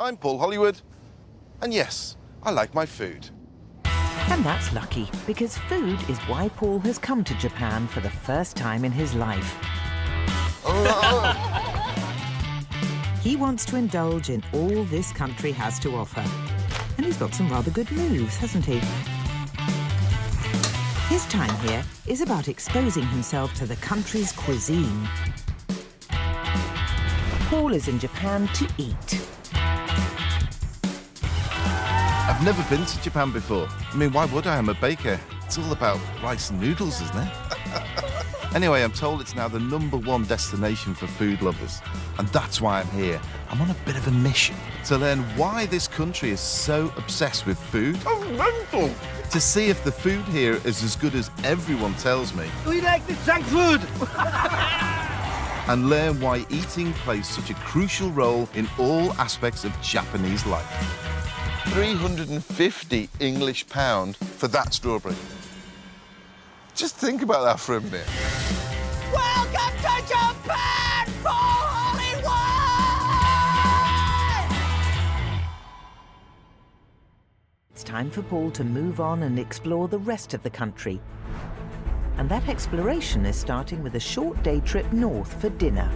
I'm Paul Hollywood, and yes, I like my food. And that's lucky, because food is why Paul has come to Japan for the first time in his life. He wants to indulge in all this country has to offer. And he's got some rather good moves, hasn't he? His time here is about exposing himself to the country's cuisine. Paul is in Japan to eat. I've never been to Japan before. I mean, why would I? I'm a baker. It's all about rice and noodles, isn't it? Anyway, I'm told it's now the #1 destination for food lovers. And that's why I'm here. I'm on a bit of a mission to learn why this country is so obsessed with food. Oh, mental! To see if the food here is as good as everyone tells me. We like the junk food! And learn why eating plays such a crucial role in all aspects of Japanese life. 350 English pound for that strawberry. Just think about that for a minute. Welcome to Japan, Paul Hollywood! It's time for Paul to move on and explore the rest of the country. And that exploration is starting with a short day trip north for dinner.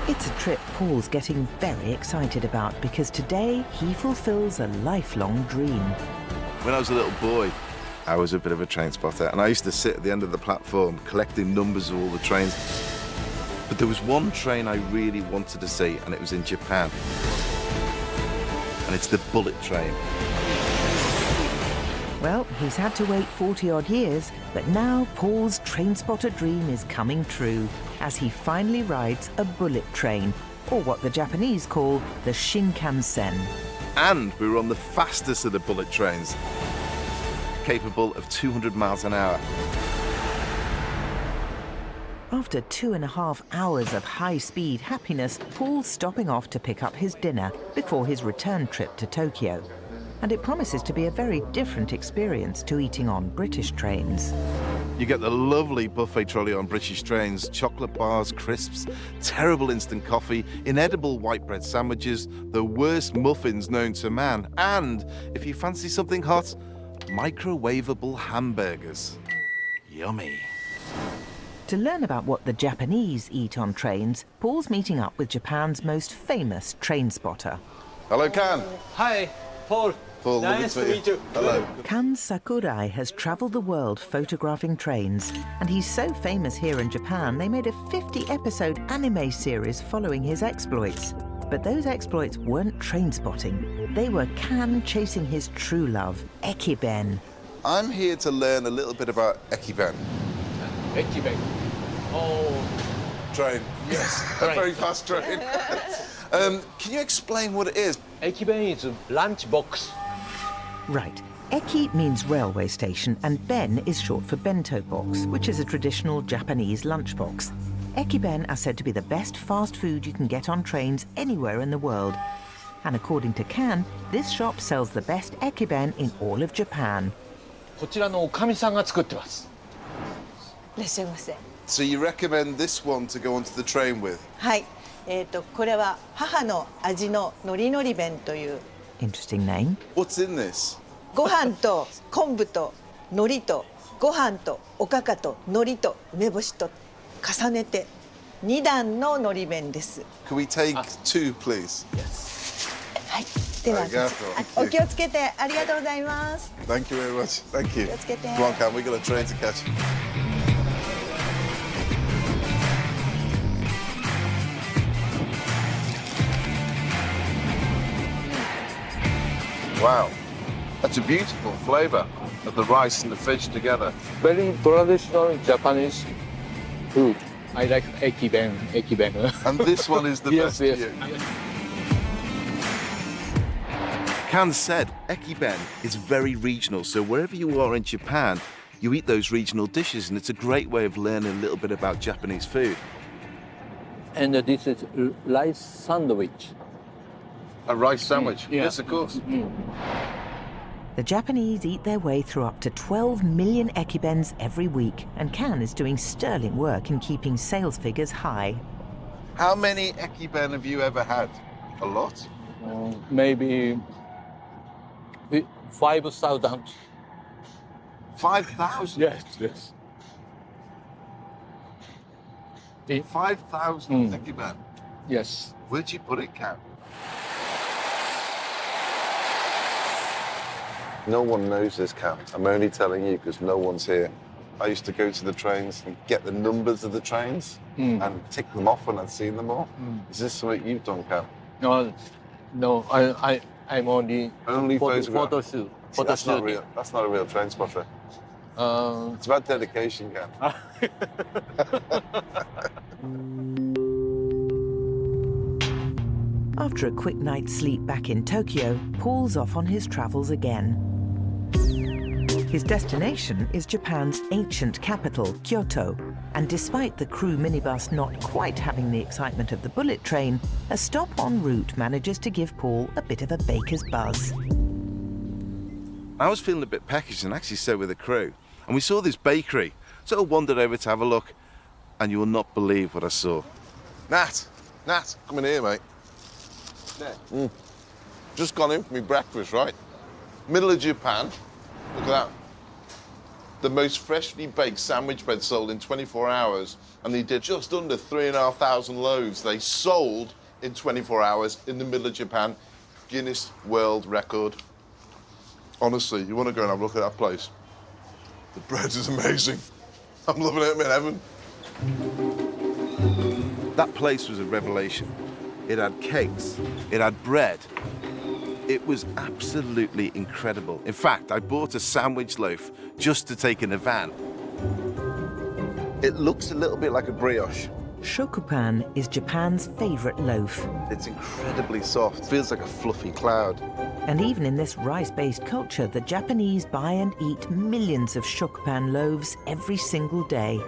It's a trip Paul's getting very excited about because today he fulfills a lifelong dream. When I was a little boy, I was a bit of a train spotter, and I used to sit at the end of the platform collecting numbers of all the trains. But there was one train I really wanted to see, and it was in Japan. And it's the bullet train. Well, he's had to wait 40-odd years, but now Paul's train spotter dream is coming true as he finally rides a bullet train, or what the Japanese call the Shinkansen. And we were on the fastest of the bullet trains, capable of 200 miles an hour. After 2.5 hours of high-speed happiness, Paul's stopping off to pick up his dinner before his return trip to Tokyo. And it promises to be a very different experience to eating on British trains. You get the lovely buffet trolley on British trains, chocolate bars, crisps, terrible instant coffee, inedible white bread sandwiches, the worst muffins known to man, and, if you fancy something hot, microwavable hamburgers. Yummy. To learn about what the Japanese eat on trains, Paul's meeting up with Japan's most famous train spotter. Hello, Kan. Hi, Paul. Paul, nice to meet you. Hello. Kan Sakurai has traveled the world photographing trains, and he's so famous here in Japan they made a 50-episode anime series following his exploits. But those exploits weren't train spotting. They were Kan chasing his true love, ekiben. I'm here to learn a little bit about ekiben. Ekiben. Oh. Train. Yes, a very fast train. Can you explain what it is? Ekiben is a lunch box. Right. Eki means railway station, and ben is short for bento box, which is a traditional Japanese lunchbox. Ekiben are said to be the best fast food you can get on trains anywhere in the world. And according to Kan, this shop sells the best ekiben in all of Japan. こちらのおかみさんが作ってます。いらっしゃいませ。 So you recommend this one to go onto the train with? はい。これは母の味ののりのり弁という Interesting name. What's in this? ご飯と昆布と海苔とご飯とおかかと海苔と梅干しと重ねて2段ののり弁です。 Can we take two, please? Yes. はい。ではありがとうお気をつけてありがとうございます。 Thank you very much. Thank you. 気をつけて。 Come on, Cam, we've got a train to catch. Wow, that's a beautiful flavour of the rice and the fish together. Very traditional Japanese food. I like ekiben. And this one is the Yes, best yes. to you. Kan said ekiben is very regional, so wherever you are in Japan, you eat those regional dishes, and it's a great way of learning a little bit about Japanese food. And this is rice sandwich. A rice sandwich? Yeah. Yes, of course. The Japanese eat their way through up to 12 million ekibens every week, and Kan is doing sterling work in keeping sales figures high. How many ekiben have you ever had? A lot? Maybe 5,000. 5,000? Yes, yes. 5,000 ekiben? Yes. Where'd you put it, Cam? No one knows this, Cam. I'm only telling you because no one's here. I used to go to the trains and get the numbers of the trains and tick them off when I'd seen them all. Is this something you've done, Cam? No, I'm only photo shoot. See, that's not real. That's not a real train spotter. It's about dedication, Cam. After a quick night's sleep back in Tokyo, Paul's off on his travels again. His destination is Japan's ancient capital, Kyoto, and despite the crew minibus not quite having the excitement of the bullet train, a stop en route manages to give Paul a bit of a baker's buzz. I was feeling a bit peckish, and actually so with the crew. And we saw this bakery, so I wandered over to have a look, and you will not believe what I saw. Nat, come in here, mate. Just gone in for me breakfast, right? Middle of Japan. Look at that. The most freshly baked sandwich bread sold in 24 hours, and they did just under 3,500 loaves. They sold in 24 hours in the middle of Japan. Guinness World Record. Honestly, you want to go and have a look at that place? The bread is amazing. I'm loving it, I'm in heaven. That place was a revelation. It had cakes, it had bread. It was absolutely incredible. In fact, I bought a sandwich loaf just to take in a van. It looks a little bit like a brioche. Shokupan is Japan's favorite loaf. It's incredibly soft, feels like a fluffy cloud. And even in this rice-based culture, the Japanese buy and eat millions of shokupan loaves every single day.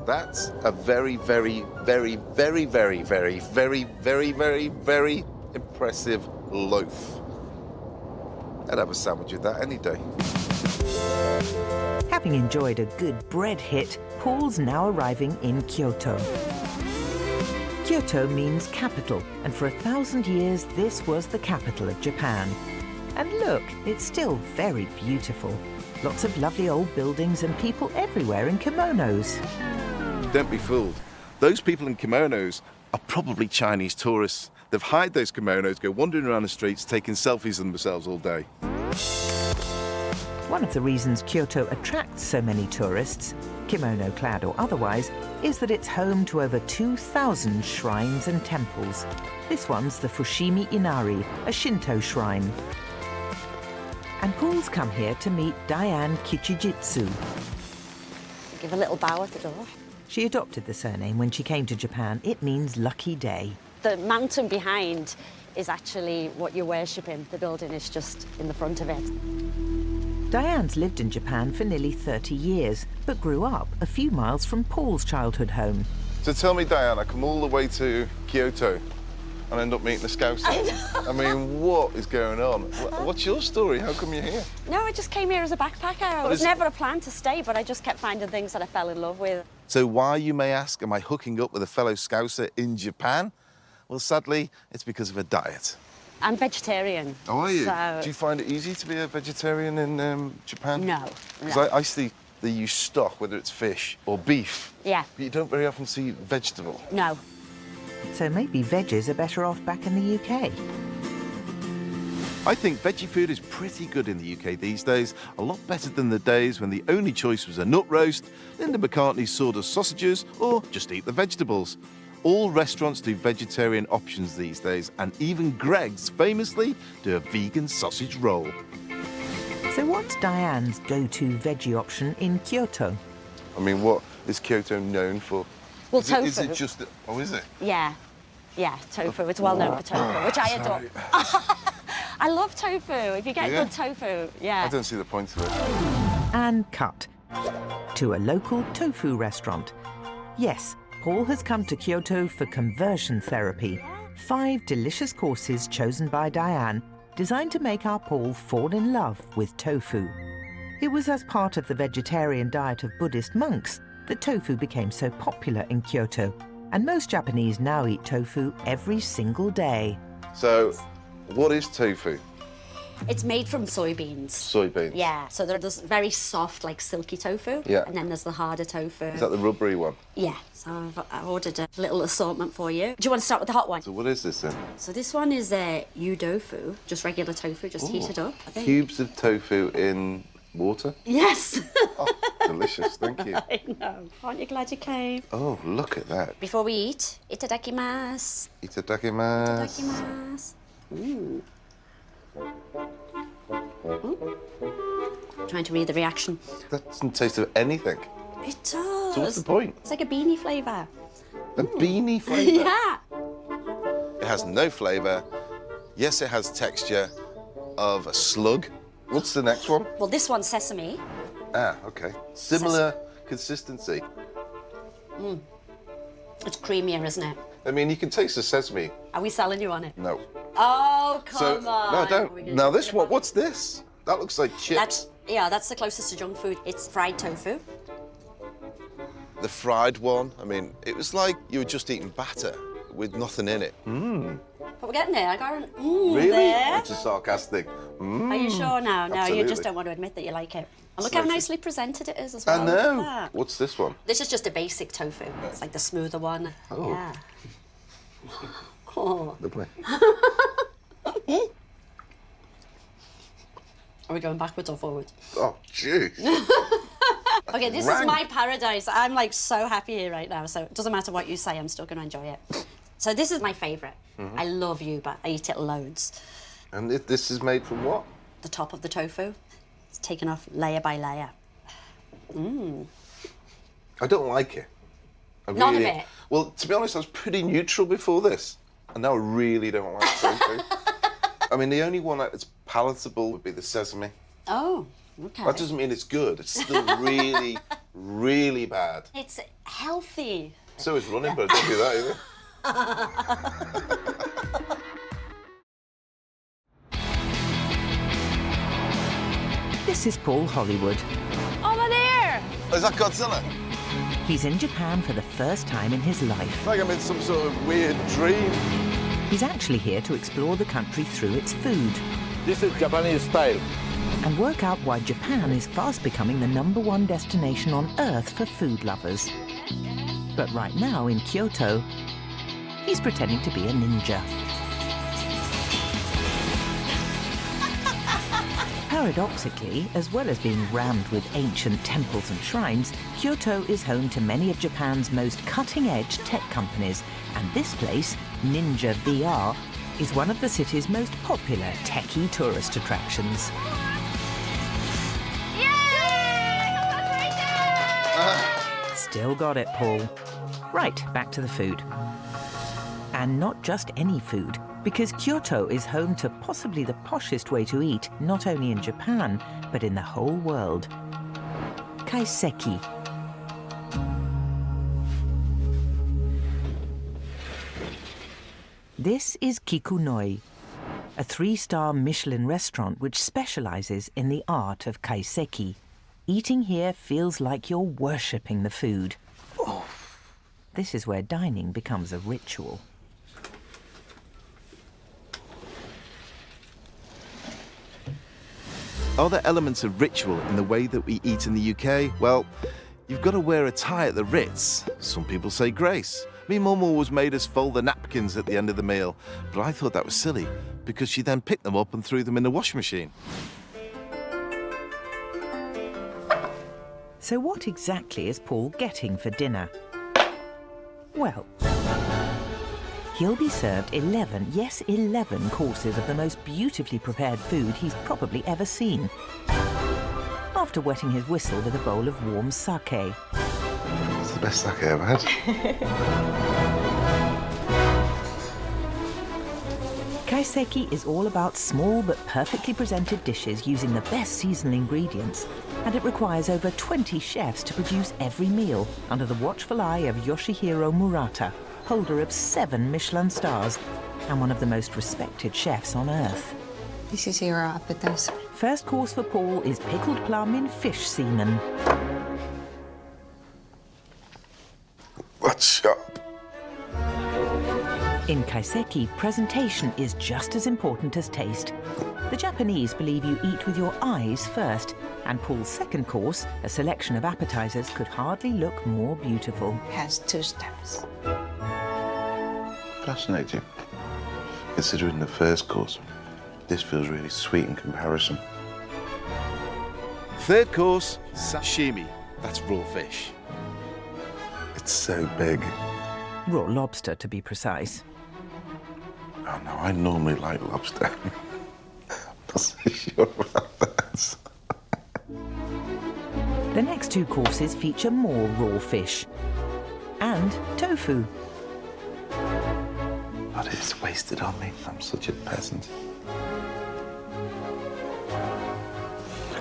That's a very, very, very, very, very, very, very, very, very, very impressive loaf. I'd have a sandwich with that any day. Having enjoyed a good bread hit, Paul's now arriving in Kyoto. Kyoto means capital, and for 1,000 years this was the capital of Japan. And look, it's still very beautiful. Lots of lovely old buildings and people everywhere in kimonos. Don't be fooled. Those people in kimonos are probably Chinese tourists. They've hired those kimonos, go wandering around the streets, taking selfies of themselves all day. One of the reasons Kyoto attracts so many tourists, kimono-clad or otherwise, is that it's home to over 2,000 shrines and temples. This one's the Fushimi Inari, a Shinto shrine. And Paul's come here to meet Diane Kichijitsu. Give a little bow at the door. She adopted the surname when she came to Japan. It means lucky day. The mountain behind is actually what you're worshipping. The building is just in the front of it. Diane's lived in Japan for nearly 30 years, but grew up a few miles from Paul's childhood home. So tell me, Diane, I come all the way to Kyoto and end up meeting the Scouser. I mean, what is going on? What's your story? How come you're here? No, I just came here as a backpacker. It was never a plan to stay, but I just kept finding things that I fell in love with. So why, you may ask, am I hooking up with a fellow Scouser in Japan? Well, sadly, it's because of a diet. I'm vegetarian. Oh, are you? So... Do you find it easy to be a vegetarian in Japan? No. Because I see they use stock, whether it's fish or beef. Yeah. But you don't very often see vegetable. No. So maybe veggies are better off back in the UK. I think veggie food is pretty good in the UK these days, a lot better than the days when the only choice was a nut roast, Linda McCartney's sawdust sausages, or just eat the vegetables. All restaurants do vegetarian options these days, and even Greg's famously do a vegan sausage roll. So what's Diane's go-to veggie option in Kyoto? I mean, what is Kyoto known for? Well, Is tofu. it just... Oh, is it? Yeah. Yeah, tofu. It's well known for tofu, which I adore. I love tofu. If you get good tofu, yeah. I don't see the point of it. And cut to a local tofu restaurant. Yes, Paul has come to Kyoto for conversion therapy. 5 delicious courses chosen by Diane, designed to make our Paul fall in love with tofu. It was as part of the vegetarian diet of Buddhist monks that tofu became so popular in Kyoto, And most Japanese now eat tofu every single day. So, what is tofu? It's made from soybeans. Soybeans. Yeah, so there's very soft, like silky tofu. Yeah. And then there's the harder tofu. Is that the rubbery one? Yeah, so I ordered a little assortment for you. Do you want to start with the hot one? So what is this then? So this one is tofu, just regular tofu, just heated up, I think. Cubes of tofu in water? Yes. Oh, delicious, thank you. I know. Aren't you glad you came? Oh, look at that. Before we eat, itadakimasu. Itadakimasu. Itadakimasu. Ooh. Trying to read the reaction. That doesn't taste of anything. It does. So what's the point? It's like a beanie flavour. A beanie flavour? Yeah. It has no flavour. Yes, it has texture of a slug. What's the next one? Well, this one's sesame. Ah, okay. Similar consistency. It's creamier, isn't it? I mean, you can taste the sesame. Are we selling you on it? No. Oh, come on. No, Are we don't. gonna Now do this it? one, what's this? That looks like chips. That's the closest to junk food. It's fried tofu. The fried one, I mean, it was like you were just eating batter with nothing in it. But we're getting there. I got an Really? there. Which is sarcastic. Are you sure now? No, you Absolutely. just don't want to admit that you like it. And look how Delicious. nicely presented it is as well. I Look at know. that. What's this one? This is just a basic tofu. It's like the smoother one. Oh. Yeah. Oh. Lovely. Are we going backwards or forwards? Oh, jeez. Okay, this Rank. is my paradise. I'm like so happy here right now. So it doesn't matter what you say, I'm still going to enjoy it. So this is my favourite. I love yuba. I eat it loads. And this is made from what? The top of the tofu, it's taken off layer by layer. I don't like it. None of it? Well, to be honest, I was pretty neutral before this. And now I really don't like tofu. I mean, the only one that's palatable would be the sesame. Oh, okay. That doesn't mean it's good. It's still really, really bad. It's healthy. So is running, but I don't do that either. This is Paul Hollywood. Over there! Is that Godzilla? He's in Japan for the first time in his life. It's like I'm in some sort of weird dream. He's actually here to explore the country through its food This is Japanese style. and work out why Japan is fast becoming the #1 destination on Earth for food lovers. But right now in Kyoto, he's pretending to be a ninja. Paradoxically, as well as being rammed with ancient temples and shrines, Kyoto is home to many of Japan's most cutting-edge tech companies, and this place, Ninja VR, is one of the city's most popular techie tourist attractions. Still got it, Paul. Right, back to the food. And not just any food, because Kyoto is home to possibly the poshest way to eat, not only in Japan, but in the whole world. Kaiseki. This is Kikunoi, a 3-star Michelin restaurant which specializes in the art of kaiseki. Eating here feels like you're worshipping the food. This is where dining becomes a ritual. Are there elements of ritual in the way that we eat in the UK? Well, you've got to wear a tie at the Ritz. Some people say grace. Me mum always made us fold the napkins at the end of the meal, but I thought that was silly because she then picked them up and threw them in the washing machine. So what exactly is Paul getting for dinner? Well, he'll be served 11, yes 11 courses of the most beautifully prepared food he's probably ever seen. After wetting his whistle with a bowl of warm sake. It's the best sake I've ever had. Kaiseki is all about small but perfectly presented dishes using the best seasonal ingredients, and it requires over 20 chefs to produce every meal under the watchful eye of Yoshihiro Murata, holder of 7 Michelin stars and one of the most respected chefs on Earth. This is your appetizer. First course for Paul is pickled plum in fish semen. That's sharp. In kaiseki, presentation is just as important as taste. The Japanese believe you eat with your eyes first, and Paul's second course, a selection of appetizers, could hardly look more beautiful. Has 2 steps. Fascinating. Considering the first course, this feels really sweet in comparison. Third course, sashimi. That's raw fish. It's so big. Raw lobster, to be precise. Oh no, I normally like lobster. Not so sure about that. The next 2 courses feature more raw fish and tofu. But it's wasted on me. I'm such a peasant.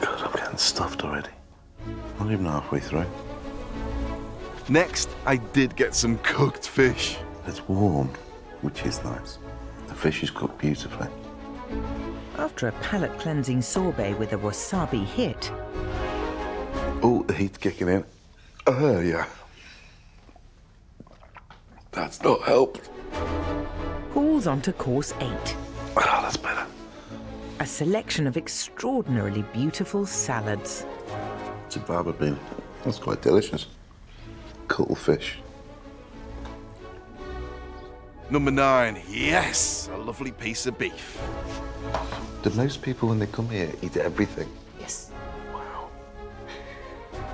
God, I'm getting stuffed already. Not even halfway through. Next, I did get some cooked fish. It's warm, which is nice. The fish is cooked beautifully. After a palate-cleansing sorbet with a wasabi hit, Oh, the heat's kicking in. Oh, yeah. That's not helped. Paul's on to course 8. Oh, that's better. A selection of extraordinarily beautiful salads. It's a baba bean. That's quite delicious. Cuttlefish. Number 9, yes, a lovely piece of beef. Do most people, when they come here, eat everything? Yes. Wow.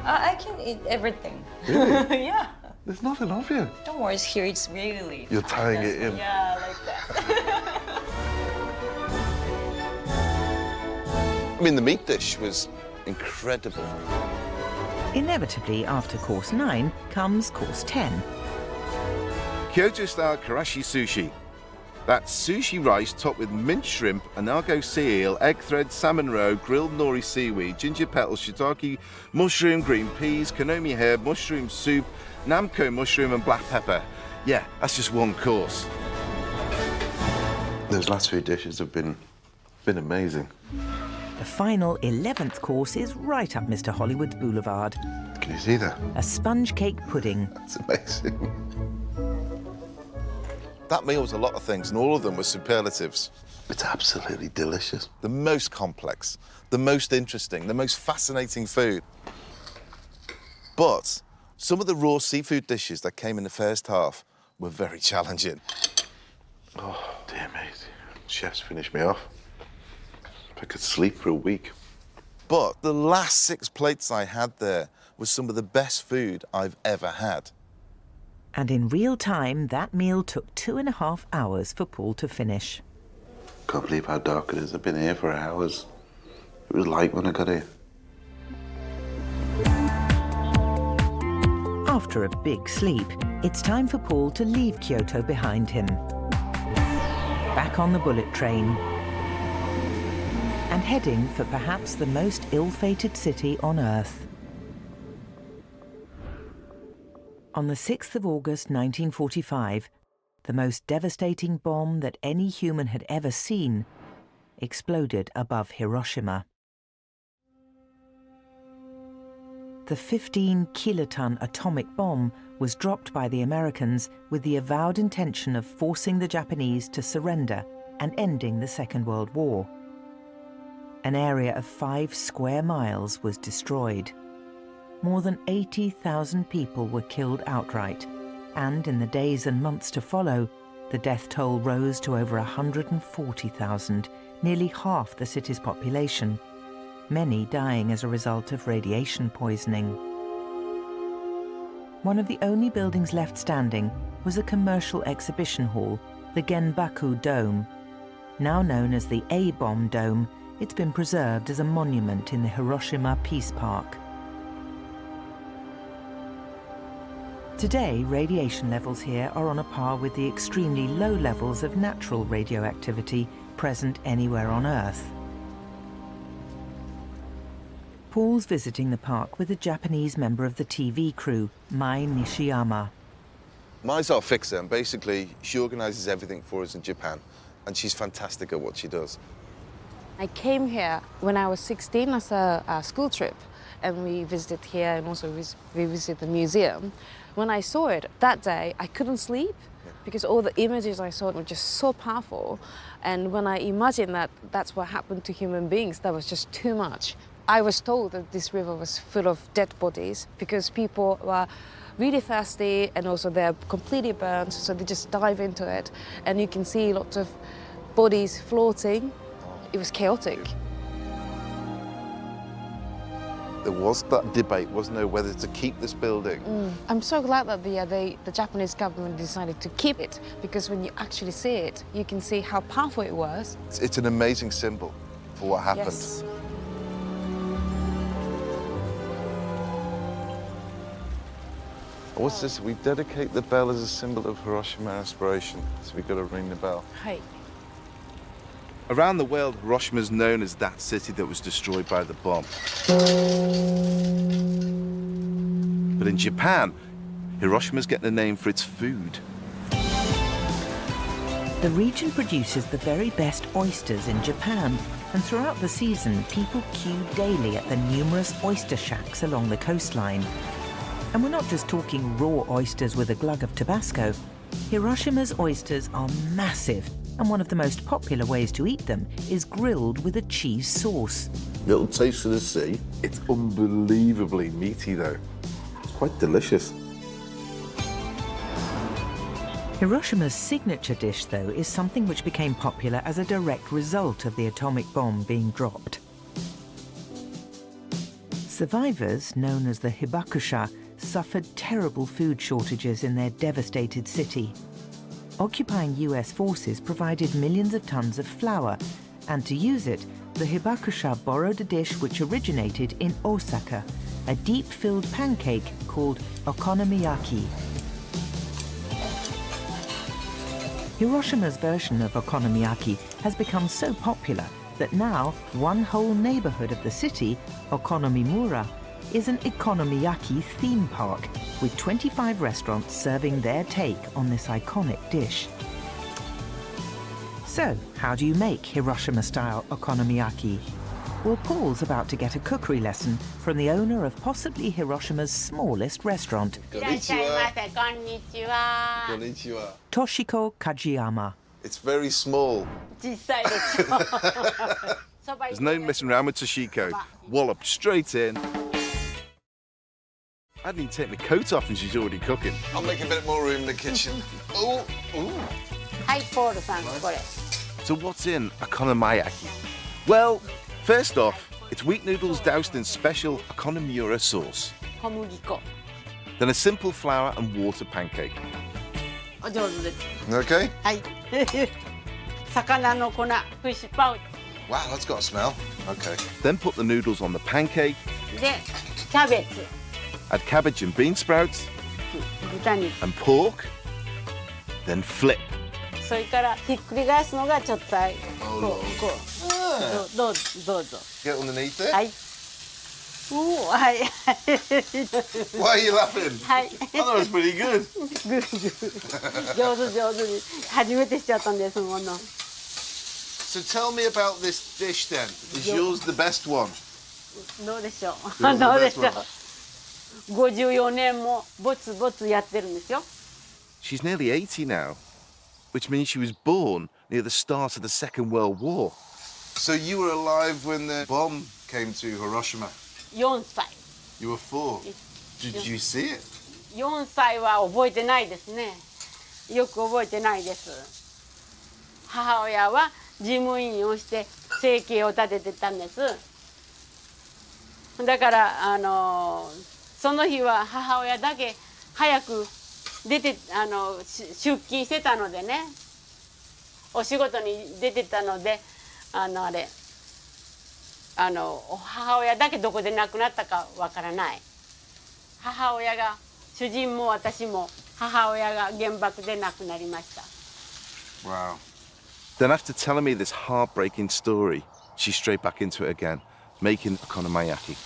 I can eat everything. Really? Yeah. There's nothing of you. Don't worry, here it's really. You're tying it in. Yeah, like that. I mean, the meat dish was incredible. Inevitably, after course 9 comes course 10. Kyoto-style karashi sushi. That's sushi rice topped with mint shrimp, anago sea eel, egg thread, salmon roe, grilled nori seaweed, ginger petals, shiitake, mushroom, green peas, konomi herb, mushroom soup, namko mushroom and black pepper. Yeah, that's just one course. Those last 2 dishes have been amazing. The final 11th course is right up Mr. Hollywood's boulevard. Can you see that? A sponge cake pudding. That's amazing. That meal was a lot of things, and all of them were superlatives. It's absolutely delicious. The most complex, the most interesting, the most fascinating food. But some of the raw seafood dishes that came in the first half were very challenging. Oh, dear me. Chef's finished me off. If I could sleep for a week. But the last 6 plates I had there was some of the best food I've ever had. And in real time, that meal took 2.5 hours for Paul to finish. Can't believe how dark it is. I've been here for hours. It was light when I got here. After a big sleep, it's time for Paul to leave Kyoto behind him. Back on the bullet train and heading for perhaps the most ill-fated city on Earth. On the 6th of August 1945, the most devastating bomb that any human had ever seen exploded above Hiroshima. The 15-kiloton atomic bomb was dropped by the Americans with the avowed intention of forcing the Japanese to surrender and ending the Second World War. An area of 5 square miles was destroyed. More than 80,000 people were killed outright, and in the days and months to follow, the death toll rose to over 140,000, nearly half the city's population, many dying as a result of radiation poisoning. One of the only buildings left standing was a commercial exhibition hall, the Genbaku Dome. Now known as the A-bomb Dome, it's been preserved as a monument in the Hiroshima Peace Park. Today, radiation levels here are on a par with the extremely low levels of natural radioactivity present anywhere on Earth. Paul's visiting the park with a Japanese member of the TV crew, Mai Nishiyama. Mai's our fixer, and basically she organises everything for us in Japan, and she's fantastic at what she does. I came here when I was 16 as a school trip, and we visited here and also we visited the museum. When I saw it that day, I couldn't sleep. because all the images I saw were just so powerful. And when I imagined that that's what happened to human beings, that was just too much. I was told that this river was full of dead bodies because people were really thirsty and also they're completely burnt, so they just dive into it. And you can see lots of bodies floating. It was chaotic. There was that debate, wasn't there, whether to keep this building. I'm so glad that the Japanese government decided to keep it, because when you actually see it, you can see how powerful it was. It's an amazing symbol for what happened. Yes. What's this? We dedicate the bell as a symbol of Hiroshima aspiration. So we've got to ring the bell. Hey. Around the world, Hiroshima is known as that city that was destroyed by the bomb. But in Japan, Hiroshima's getting a name for its food. The region produces the very best oysters in Japan, and throughout the season, people queue daily at the numerous oyster shacks along the coastline. And we're not just talking raw oysters with a glug of Tabasco. Hiroshima's oysters are massive, and one of the most popular ways to eat them is grilled with a cheese sauce. Little taste of the sea. It's unbelievably meaty, though. It's quite delicious. Hiroshima's signature dish, though, is something which became popular as a direct result of the atomic bomb being dropped. Survivors, known as the hibakusha, suffered terrible food shortages in their devastated city. Occupying US forces provided millions of tons of flour, and to use it, the hibakusha borrowed a dish which originated in Osaka, a deep-filled pancake called okonomiyaki. Hiroshima's version of okonomiyaki has become so popular that now one whole neighborhood of the city, Okonomimura, is an okonomiyaki theme park with 25 restaurants serving their take on this iconic dish. So, how do you make Hiroshima-style okonomiyaki? Well, Paul's about to get a cookery lesson from the owner of possibly Hiroshima's smallest restaurant, Konnichiwa. Toshiko Kajiyama. It's very small. There's no messing around with Toshiko. Wallop straight in. I didn't even take my coat off and she's already cooking. I'll make a bit more room in the kitchen. Ooh, ooh. So what's in okonomiyaki? Well, first off, it's wheat noodles doused in special okonomiyura sauce. Then a simple flour and water pancake. Okay? Wow, that's got a smell. Okay. Then put the noodles on the pancake. Add cabbage and bean sprouts. And pork. Then flip. Get underneath it. Why are you laughing? I thought it was pretty good. So tell me about this dish then. Is yours the best one? Yours the best one. She's nearly 80 now, which means she was born near the start of the Second World War. So you were alive when the bomb came to Hiroshima? 4歳。 You were 4. Did you see it? 4歳は覚えてないですね。よく覚えてないです。母親は事務員をして生計を立ててたんです。だからその日は母親だけ早く出て出勤してたのでね、お仕事に出てたので母親だけどこで亡くなったかわからない。母親が主人も私も母親が原爆で亡くなりました。 Wow. Then after telling me this heartbreaking story, she's straight back into it again, making okonomiyaki.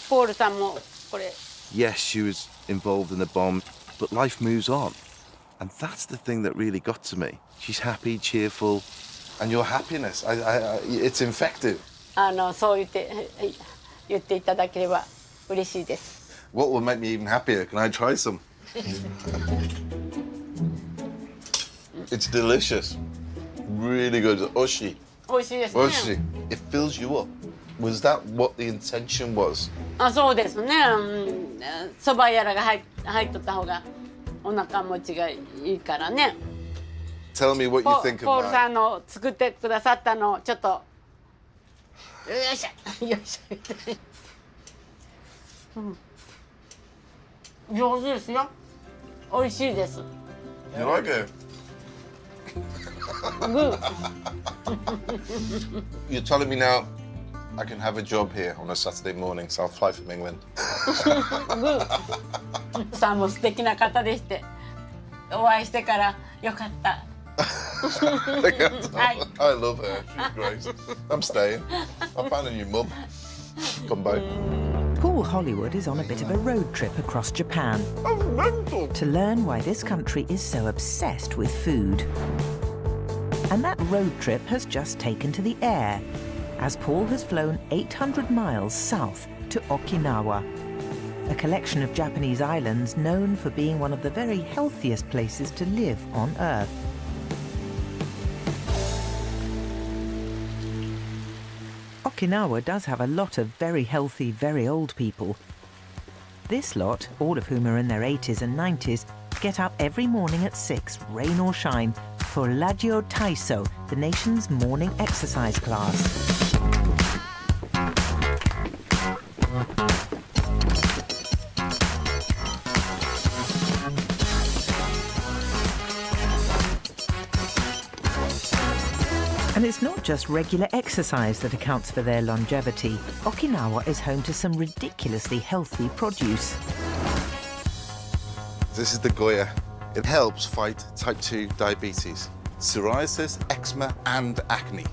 ポールさんもこれ。 Yes, she was involved in the bomb, but life moves on. And that's the thing that really got to me. She's happy, cheerful. And your happiness, it's infective. そう言っていただければ嬉しいです。 What will make me even happier? Can I try some? It's delicious. Really good. Oshi. 美味しいですね。 Oshi. It fills you up. Was that what the intention was? あ、そうですね。そばやらが入っとった方がお腹持ちがいいからね。Tell me what you think ポー of ルさ mine. んの作ってくださったのをちょっとよいしょよいしょ。上手ですよ。美味しいです。 You like it? Good. You're telling me now I can have a job here on a Saturday morning, so I'll fly from England. Good. さんも素敵な方でして、お会いしてからよかった。I love her. She's great. I'm staying. I found a new mum. Come back. Paul Hollywood is on a bit of a road trip across Japan to learn why this country is so obsessed with food. And that road trip has just taken to the air, as Paul has flown 800 miles south to Okinawa, a collection of Japanese islands known for being one of the very healthiest places to live on Earth. Okinawa does have a lot of very healthy, very old people. This lot, all of whom are in their 80s and 90s, get up every morning at 6, rain or shine, for Lagyo Taiso, the nation's morning exercise class. And it's not just regular exercise that accounts for their longevity. Okinawa is home to some ridiculously healthy produce. This is the Goya. It helps fight type 2 diabetes, psoriasis, eczema, and acne.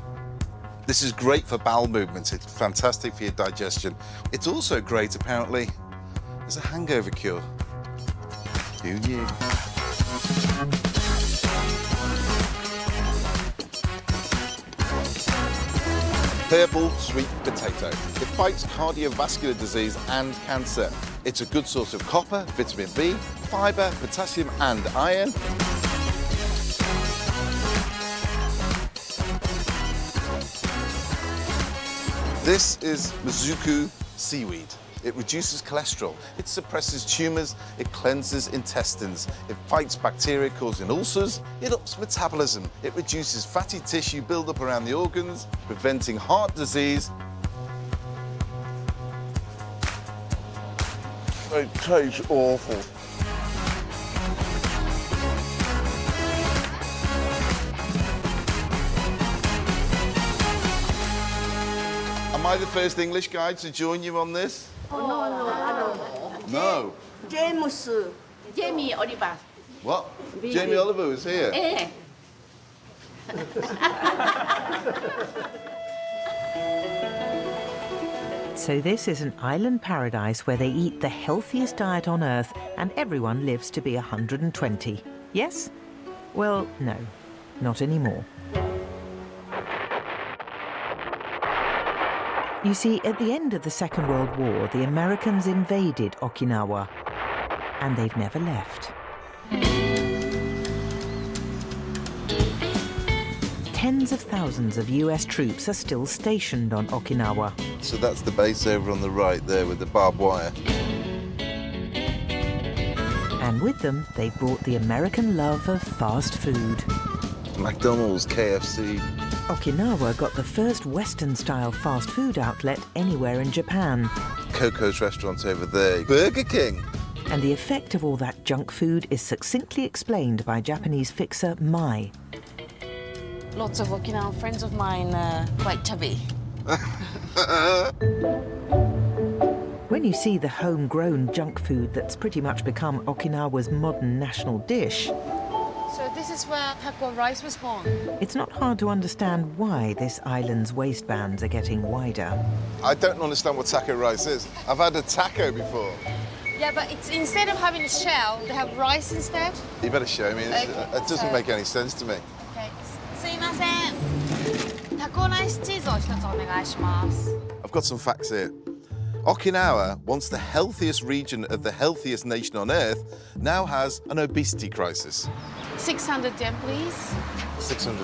This is great for bowel movements. It's fantastic for your digestion. It's also great, apparently, as a hangover cure. Who knew? Purple sweet potato. It fights cardiovascular disease and cancer. It's a good source of copper, vitamin B, fibre, potassium and iron. This is Mizuku seaweed. It reduces cholesterol, it suppresses tumours, it cleanses intestines, it fights bacteria causing ulcers, it ups metabolism, it reduces fatty tissue build-up around the organs, preventing heart disease. It tastes awful. Am I the first English guide to join you on this? No. Jamie Oliver. What? Jamie Oliver was here. So this is an island paradise where they eat the healthiest diet on Earth and everyone lives to be 120. Yes? Well, no, not anymore. You see, at the end of the Second World War, the Americans invaded Okinawa, and they've never left. Tens of thousands of US troops are still stationed on Okinawa. So that's the base over on the right there with the barbed wire. And with them, they brought the American love of fast food. McDonald's, KFC. Okinawa got the first Western-style fast food outlet anywhere in Japan. Coco's restaurant over there. Burger King. And the effect of all that junk food is succinctly explained by Japanese fixer Mai. Lots of Okinawan friends of mine are quite chubby. When you see the homegrown junk food that's pretty much become Okinawa's modern national dish, So this is where taco rice was born. it's not hard to understand why this island's waistbands are getting wider. I don't understand what taco rice is. I've had a taco before. Yeah, but it's instead of having a shell, they have rice instead. You better show me. Okay, It doesn't so- make any sense to me. Okay. すいません。タコライスチーズを一つお願いします。 I've got some facts here. Okinawa, once the healthiest region of the healthiest nation on earth, now has an obesity crisis. 600 yen, please. 600.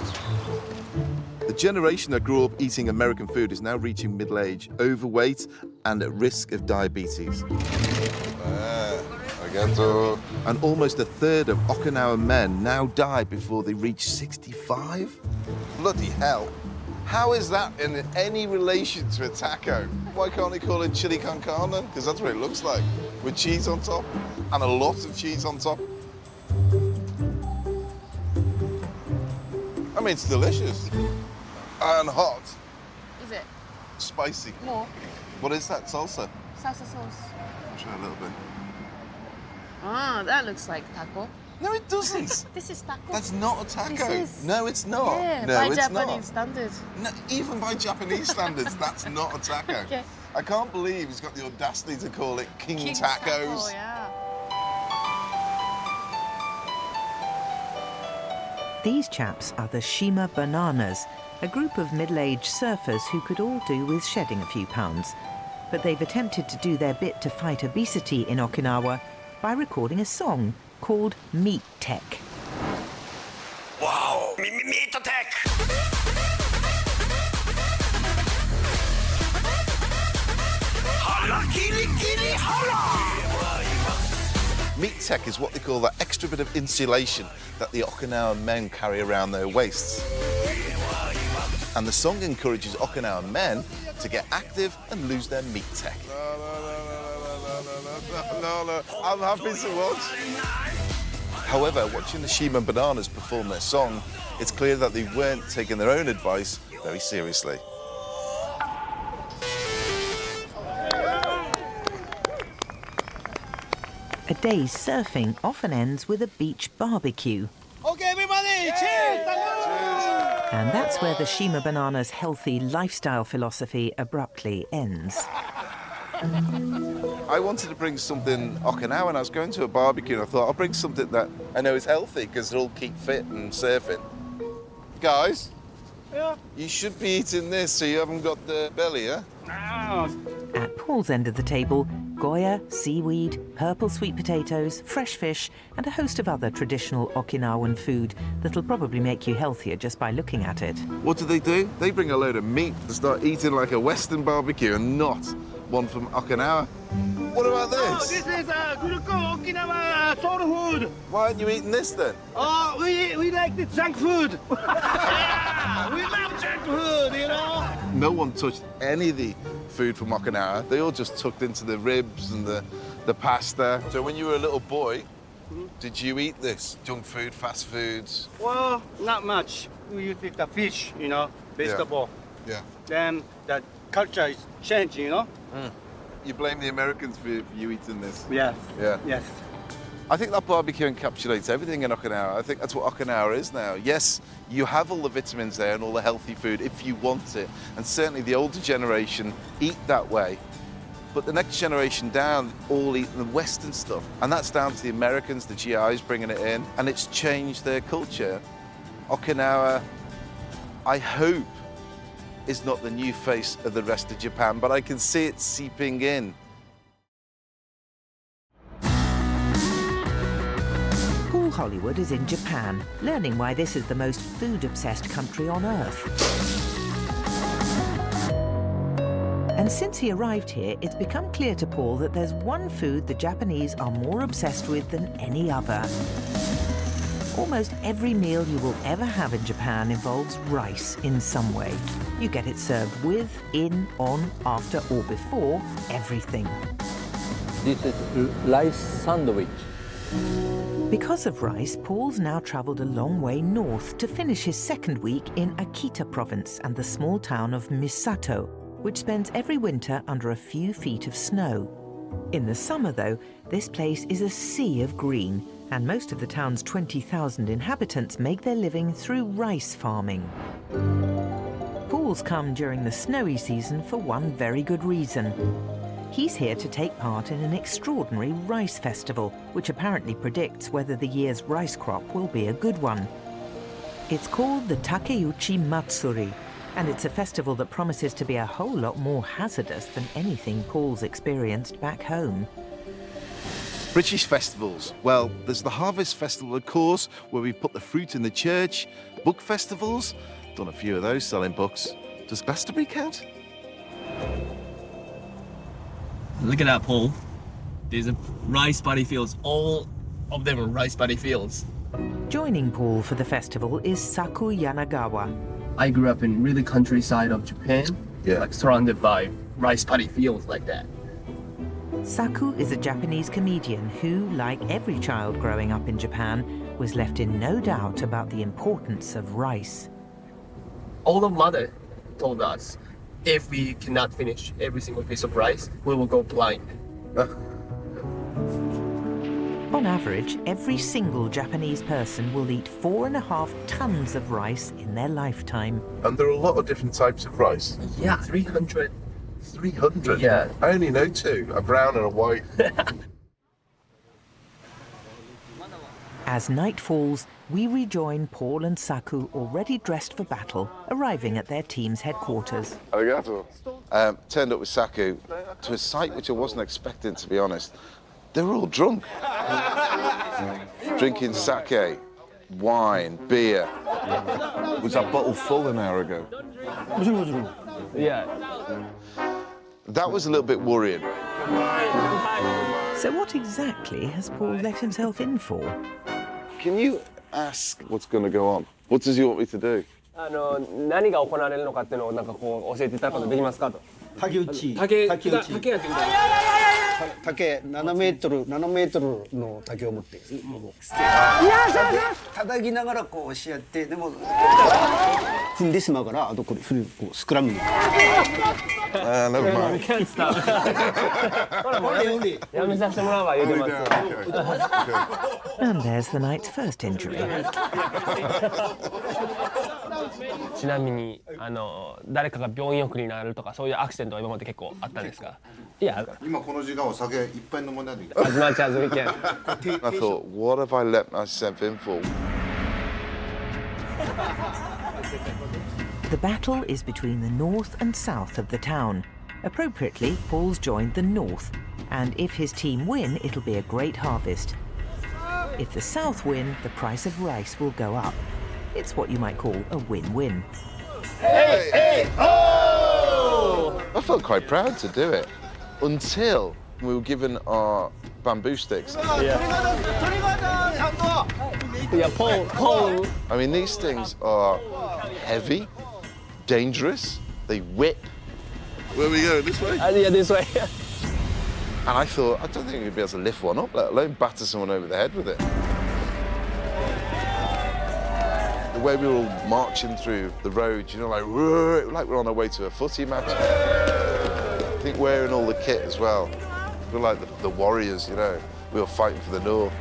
The generation that grew up eating American food is now reaching middle age, overweight, and at risk of diabetes. Arigato. And almost a third of Okinawa men now die before they reach 65. Bloody hell. How is that in any relation to a taco? Why can't they call it chili con carne? Because that's what it looks like, with cheese on top, and a lot of cheese on top. I mean, it's delicious. And hot. Is it? Spicy. More. What is that, salsa? Salsa sauce. I'll try a little bit. Ah, that looks like taco. No, it doesn't. This is taco. That's not a taco. This is. No, it's not. Yeah, no, by it's Japanese not. standards. No, even by Japanese standards, that's not a taco. Okay. I can't believe he's got the audacity to call it King Taco, Tacos. yeah. These chaps are the Shima Bananas, a group of middle-aged surfers who could all do with shedding a few pounds. But they've attempted to do their bit to fight obesity in Okinawa by recording a song called Meat Tech. Wow! Meat Tech! Holla, kili, kili, holla! Meat tech is what they call that extra bit of insulation that the Okinawa men carry around their waists. And the song encourages Okinawa men to get active and lose their meat tech. No, I'm happy to watch. However, watching the Shima Bananas perform their song, it's clear that they weren't taking their own advice very seriously. A day's surfing often ends with a beach barbecue. Okay, everybody, cheers! And that's where the Shima Bananas' healthy lifestyle philosophy abruptly ends. I wanted to bring something Okinawan. I was going to a barbecue and I thought I'll bring something that I know is healthy because they'll all keep fit and surfing. Guys, Yeah. you should be eating this so you haven't got the belly, yeah? At Paul's end of the table, goya, seaweed, purple sweet potatoes, fresh fish, and a host of other traditional Okinawan food that'll probably make you healthier just by looking at it. What do? They bring a load of meat to start eating like a Western barbecue and not one from Okinawa. What about this? This is Okinawa soul food. Why aren't you eating this then? Oh, we like the junk food. Yeah, we love junk food, you know. No one touched any of the food from Okinawa. They all just tucked into the ribs and the pasta. So when you were a little boy, did you eat this? Junk food, fast foods? Well, not much. We used to eat the fish, you know, vegetable. Yeah. Then the culture is changing, you know. You blame the Americans for you eating this? Yes. Yeah. Yes. I think that barbecue encapsulates everything in Okinawa. I think that's what Okinawa is now. Yes, you have all the vitamins there and all the healthy food if you want it. And certainly the older generation eat that way. But the next generation down all eat the Western stuff. And that's down to the Americans, the GIs bringing it in. And it's changed their culture. Okinawa, I hope, is not the new face of the rest of Japan, but I can see it seeping in. Paul Hollywood is in Japan, learning why this is the most food-obsessed country on Earth. And since he arrived here, it's become clear to Paul that there's one food the Japanese are more obsessed with than any other. Almost every meal you will ever have in Japan involves rice in some way. You get it served with, in, on, after, or before everything. This is rice sandwich. Because of rice, Paul's now travelled a long way north to finish his second week in Akita province and the small town of Misato, which spends every winter under a few feet of snow. In the summer, though, this place is a sea of green, and most of the town's 20,000 inhabitants make their living through rice farming. Paul's come during the snowy season for one very good reason. He's here to take part in an extraordinary rice festival, which apparently predicts whether the year's rice crop will be a good one. It's called the Takeuchi Matsuri, And it's a festival that promises to be a whole lot more hazardous than anything Paul's experienced back home. British festivals. Well, there's the Harvest Festival, of course, where we put the fruit in the church. Book festivals. Done a few of those selling books. Does Glastonbury count? Look at that, Paul. There's a rice paddy fields. All of them are rice paddy fields. Joining Paul for the festival is Saku Yanagawa. I grew up in really countryside of Japan, like surrounded by rice paddy fields like that. Saku is a Japanese comedian who, like every child growing up in Japan, was left in no doubt about the importance of rice. All the mother told us, if we cannot finish every single piece of rice, we will go blind. On average, every single Japanese person will eat 4.5 tons of rice in their lifetime. And there are a lot of different types of rice. Yeah, 300. 300? Yeah. I only know two, a brown and a white. As night falls, we rejoin Paul and Saku, already dressed for battle, arriving at their team's headquarters. Arigato. Turned up with Saku to a site which I wasn't expecting, to be honest. They were all drunk. Drinking sake, wine, beer. Was that bottle full an hour ago? Yeah. That was a little bit worrying. So what exactly has Paul let himself in for? Can you ask what's going to go on? What does he want me to do? 何が行われるのかっていうのをなんかこう教えていただくことできますかと。竹打ち。竹やってください。竹7メートルの竹を持って叩きながらこう押しやってでも踏んでしまうからあとこれこうスクラムに never mind. やめさせてもらうわ言うてます。 And there's the night's first injury. ちなみに誰かが病院送りになるとかそういうアクシデントは今まで結構あったんですか？いや。今この時間は酒いっぱい飲まないで。 As much as we can. I thought, what have I let myself in for? The battle is between the north and south of the town. Appropriately, Paul's joined the north, and if his team win, it'll be a great harvest. If the south win, the price of rice will go up. It's what you might call a win-win. Hey, hey, oh! I felt quite proud to do it until we were given our bamboo sticks. Yeah, Paul. I mean, these things are heavy, dangerous, they whip. Where are we going? This way? Yeah, this way. And I thought, I don't think we'd be able to lift one up, let alone batter someone over the head with it. The way we were all marching through the road, you know, like we're on our way to a footy match. I think wearing all the kit as well. We're like the warriors, you know. We were fighting for the north.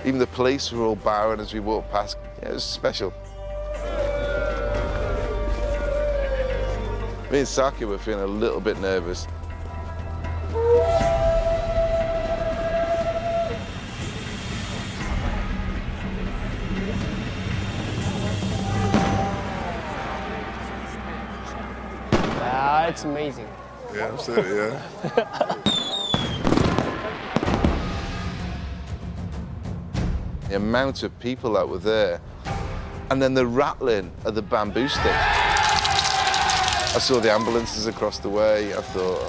Even the police were all bowing as we walked past. Yeah, it was special. Me and Saki were feeling a little bit nervous. It's amazing. Yeah, absolutely, yeah. The amount of people that were there, and then the rattling of the bamboo sticks. I saw the ambulances across the way. I thought,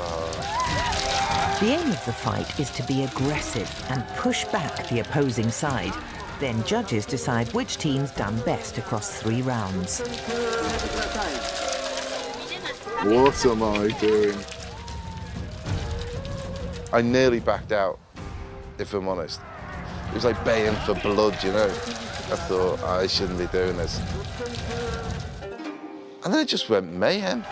The aim of the fight is to be aggressive and push back the opposing side. Then judges decide which team's done best across 3 rounds. what am I doing? I nearly backed out, if I'm honest. It was like baying for blood, you know. I thought, I shouldn't be doing this. And then it just went mayhem.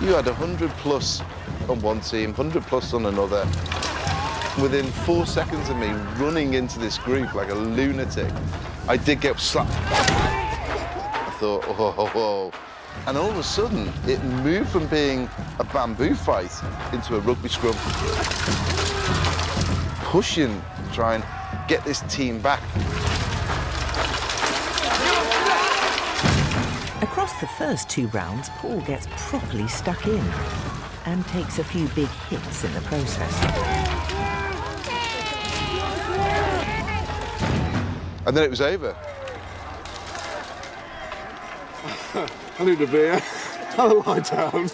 You had 100 plus on one team, 100 plus on another. Within 4 seconds of me running into this group like a lunatic, I did get slapped. I thought, oh. And all of a sudden, it moved from being a bamboo fight into a rugby scrum. Pushing to try and get this team back. the first 2 rounds, Paul gets properly stuck in and takes a few big hits in the process. And then it was over. I need a beer. I'll lie down.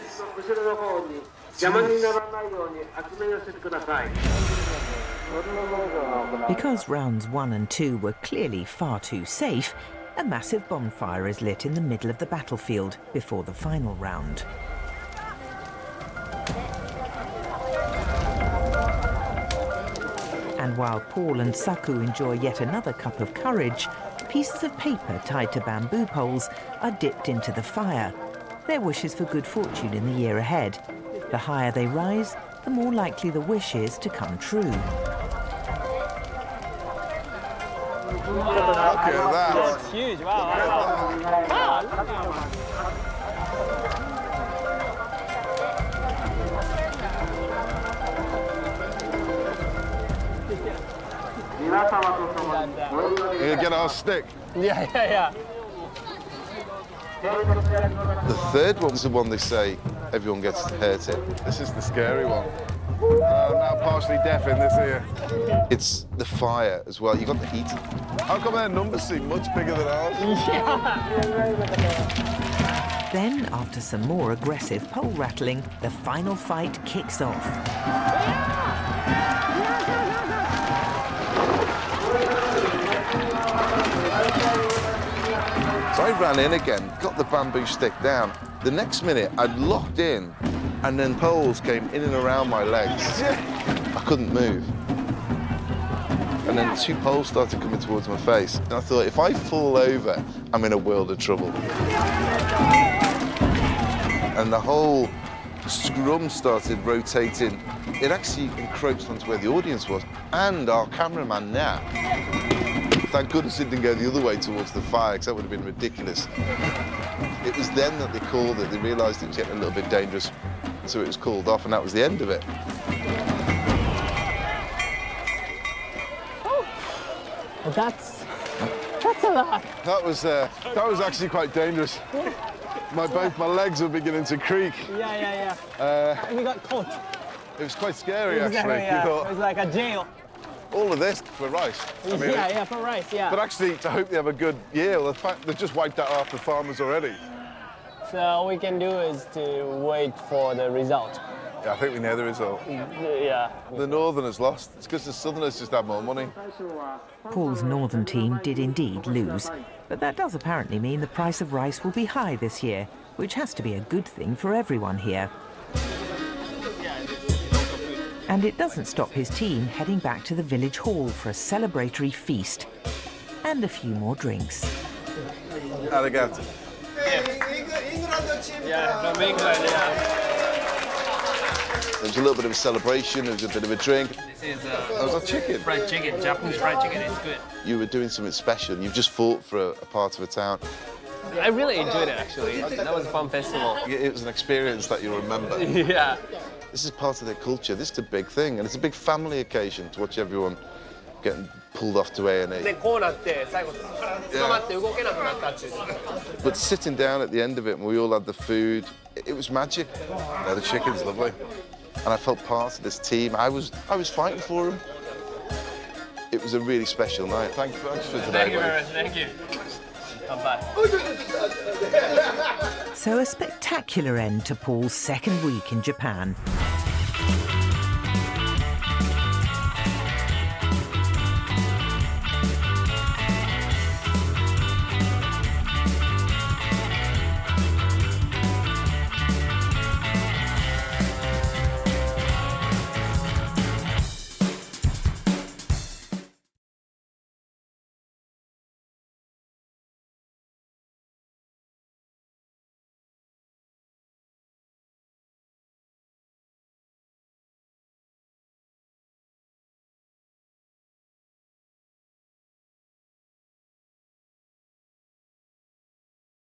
Because rounds 1 and 2 were clearly far too safe, a massive bonfire is lit in the middle of the battlefield before the final round. And while Paul and Saku enjoy yet another cup of courage, pieces of paper tied to bamboo poles are dipped into the fire. Their wishes for good fortune in the year ahead. The higher they rise, the more likely the wish is to come true. Look at that. That's huge. Wow. You gonna get our stick? Yeah. The third one's the one they say everyone gets hurt in. This is the scary one. I'm now partially deaf in this ear. It's the fire as well. You got the heat. How come their numbers seem much bigger than ours? Then, after some more aggressive pole rattling, the final fight kicks off. So I ran in again, got the bamboo stick down. The next minute, I'd locked in, and then poles came in and around my legs. I couldn't move. And then 2 poles started coming towards my face. And I thought, if I fall over, I'm in a world of trouble. And the whole scrum started rotating. It actually encroached onto where the audience was, and our cameraman now. Thank goodness it didn't go the other way towards the fire, because that would have been ridiculous. It was then that they called it. They realised it was getting a little bit dangerous, so it was called off, and that was the end of it. That's a lot. That was actually quite dangerous. Both my legs were beginning to creak. Yeah. We got caught. It was quite scary, actually. Exactly, yeah. You thought, It was like a jail. all of this for rice. I mean, Yeah, for rice, yeah. But actually, to hope they have a good year, well, the fact they've just wiped out half the farmers already. So all we can do is to wait for the result. Yeah, I think we know the result. Yeah. The Northerners lost. It's because the Southerners just had more money. Paul's northern team did indeed lose, but that does apparently mean the price of rice will be high this year, which has to be a good thing for everyone here. And it doesn't stop his team heading back to the village hall for a celebratory feast and a few more drinks. Arigato. Yeah, from England, yeah. There was a little bit of a celebration, there was a bit of a drink. This is That was a chicken. fried chicken, Japanese fried chicken. It's good. You were doing something special. You've just fought for a part of a town. I really enjoyed it, actually. That was a fun festival. It was an experience that you'll remember. Yeah. This is part of their culture. This is a big thing, and it's a big family occasion to watch everyone getting pulled off to A&E. But sitting down at the end of it, and we all had the food, it was magic. Yeah, the chicken's lovely, and I felt part of this team. I was fighting for them. It was a really special night. Thanks for today. Thank you very much. Thank you. Bye. So a spectacular end to Paul's second week in Japan.